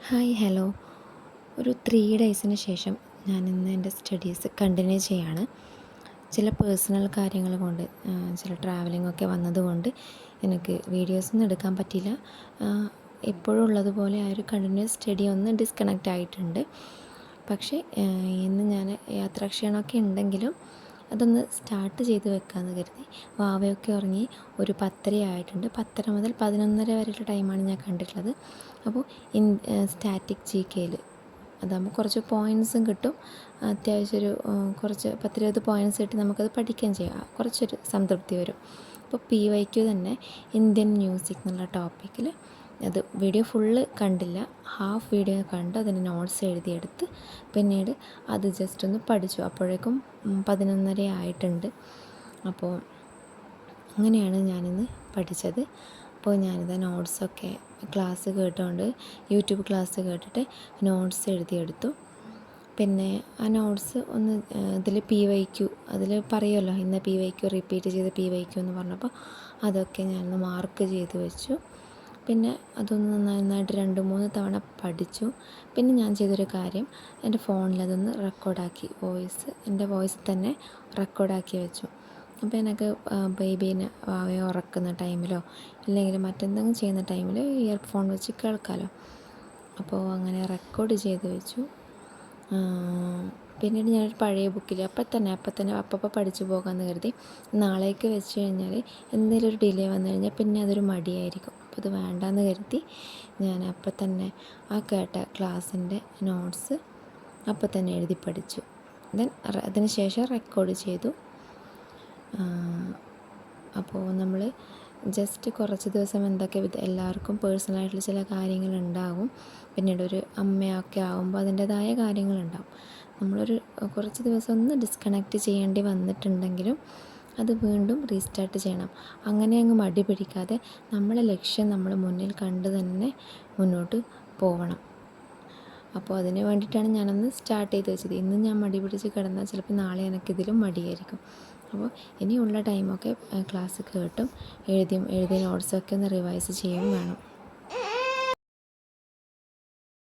Hi hello. ഒരു 3 ഡേയ്സിന് ശേഷം ഞാനിന്ന് എൻ്റെ സ്റ്റഡീസ് കണ്ടിന്യൂ ചെയ്യാണ്. ചില പേഴ്സണൽ കാര്യങ്ങൾ കൊണ്ട് ചില ട്രാവലിങ്ങൊക്കെ വന്നതുകൊണ്ട് എനിക്ക് വീഡിയോസൊന്നും എടുക്കാൻ പറ്റിയില്ല. എപ്പോഴും ഉള്ളതുപോലെ ആ ഒരു കണ്ടിന്യൂസ് സ്റ്റഡി ഒന്ന് ഡിസ്കണക്റ്റ് ആയിട്ടുണ്ട്. പക്ഷേ ഇന്ന് ഞാൻ യാത്രാക്ഷീണമൊക്കെ ഉണ്ടെങ്കിലും അതൊന്ന് സ്റ്റാർട്ട് ചെയ്ത് വെക്കാമെന്ന് കരുതി. വാവയൊക്കെ ഉറങ്ങി ഒരു 10:30 ആയിട്ടുണ്ട്. 10:30 മുതൽ 11:30 വരെയുള്ള ടൈമാണ് ഞാൻ കണ്ടിട്ടുള്ളത്. അപ്പോൾ സ്റ്റാറ്റിക് GKയിൽ അതാകുമ്പോൾ കുറച്ച് പോയിൻറ്സും കിട്ടും. അത്യാവശ്യം ഒരു കുറച്ച് 10-20 പോയിൻറ്സ് കിട്ടി നമുക്കത് പഠിക്കുകയും ചെയ്യാം. കുറച്ചൊരു സംതൃപ്തി വരും. അപ്പോൾ PYQ തന്നെ ഇന്ത്യൻ മ്യൂസിക് എന്നുള്ള ടോപ്പിക്കിൽ അത് വീഡിയോ ഫുള്ള് കണ്ടില്ല, ഹാഫ് വീഡിയോ കണ്ട് അതിന് നോട്ട്സ് എഴുതിയെടുത്ത് പിന്നീട് അത് ജസ്റ്റ് ഒന്ന് പഠിച്ചു. അപ്പോഴേക്കും 11:30 ആയിട്ടുണ്ട്. അപ്പോൾ അങ്ങനെയാണ് ഞാനിന്ന് പഠിച്ചത്. അപ്പോൾ ഞാനിത് നോട്ട്സൊക്കെ ക്ലാസ് കേട്ടുകൊണ്ട് യൂട്യൂബ് ക്ലാസ് കേട്ടിട്ട് നോട്ട്സ് എഴുതിയെടുത്തു. പിന്നെ ആ നോട്ട്സ് ഒന്ന് ഇതിൽ PYQ അതിൽ പറയുമല്ലോ, ഇന്ന് PYQ റിപ്പീറ്റ് ചെയ്ത് PYQ എന്ന് പറഞ്ഞപ്പോൾ അതൊക്കെ ഞാനൊന്ന് മാർക്ക് ചെയ്ത് വെച്ചു. പിന്നെ അതൊന്ന് നന്നായിട്ട് 2-3 തവണ പഠിച്ചു. പിന്നെ ഞാൻ ചെയ്തൊരു കാര്യം, എൻ്റെ ഫോണിൽ അതൊന്ന് റെക്കോർഡാക്കി, എൻ്റെ വോയിസ് തന്നെ റെക്കോർഡാക്കി വെച്ചു. അപ്പോൾ എനിക്ക് ബേബീനെ വാവയെ ഉറക്കുന്ന ടൈമിലോ ഇല്ലെങ്കിൽ മറ്റെന്തെങ്കിലും ചെയ്യുന്ന ടൈമിൽ ഇയർഫോൺ വെച്ച് കേൾക്കാമല്ലോ. അപ്പോൾ അങ്ങനെ റെക്കോർഡ് ചെയ്ത് വെച്ചു. പിന്നീട് ഞാനൊരു പഴയ ബുക്കിൽ അപ്പം പഠിച്ചു പോകാമെന്ന് കരുതി. നാളേക്ക് വെച്ച് കഴിഞ്ഞാൽ എന്തെങ്കിലും ഒരു ഡിലേ വന്നു കഴിഞ്ഞാൽ പിന്നെ അതൊരു മടിയായിരിക്കും. അപ്പോൾ അത് വേണ്ടാന്ന് കരുതി ഞാൻ അപ്പം തന്നെ ആ കേട്ട ക്ലാസ്സിൻ്റെ നോട്ട്സ് അപ്പം തന്നെ എഴുതി പഠിച്ചു. അതിന് ശേഷം റെക്കോർഡ് ചെയ്തു. അപ്പോൾ നമ്മൾ ജസ്റ്റ് കുറച്ച് ദിവസം എന്തൊക്കെ എല്ലാവർക്കും പേഴ്സണലായിട്ടുള്ള ചില കാര്യങ്ങളുണ്ടാകും. പിന്നീട് ഒരു അമ്മയൊക്കെ ആകുമ്പോൾ അതിൻ്റേതായ കാര്യങ്ങളുണ്ടാകും. നമ്മളൊരു കുറച്ച് ദിവസം ഒന്ന് ഡിസ്കണക്റ്റ് ചെയ്യേണ്ടി വന്നിട്ടുണ്ടെങ്കിലും അത് വീണ്ടും റീസ്റ്റാർട്ട് ചെയ്യണം. അങ്ങനെ അങ്ങ് മടി പിടിക്കാതെ നമ്മളെ ലക്ഷ്യം നമ്മൾ മുന്നിൽ കണ്ട് തന്നെ മുന്നോട്ട് പോകണം. അപ്പോൾ അതിന് വേണ്ടിയിട്ടാണ് ഞാനൊന്ന് സ്റ്റാർട്ട് ചെയ്ത് വെച്ചത്. ഇന്ന് ഞാൻ മടി പിടിച്ച് കിടന്നാൽ ചിലപ്പോൾ നാളെ എനിക്കിതിലും മടിയായിരിക്കും. അപ്പോൾ ഇനിയുള്ള ടൈമൊക്കെ ക്ലാസ് കേട്ടും എഴുതിയ നോട്ട്സൊക്കെ ഒന്ന് റിവൈസ് ചെയ്യും വേണം.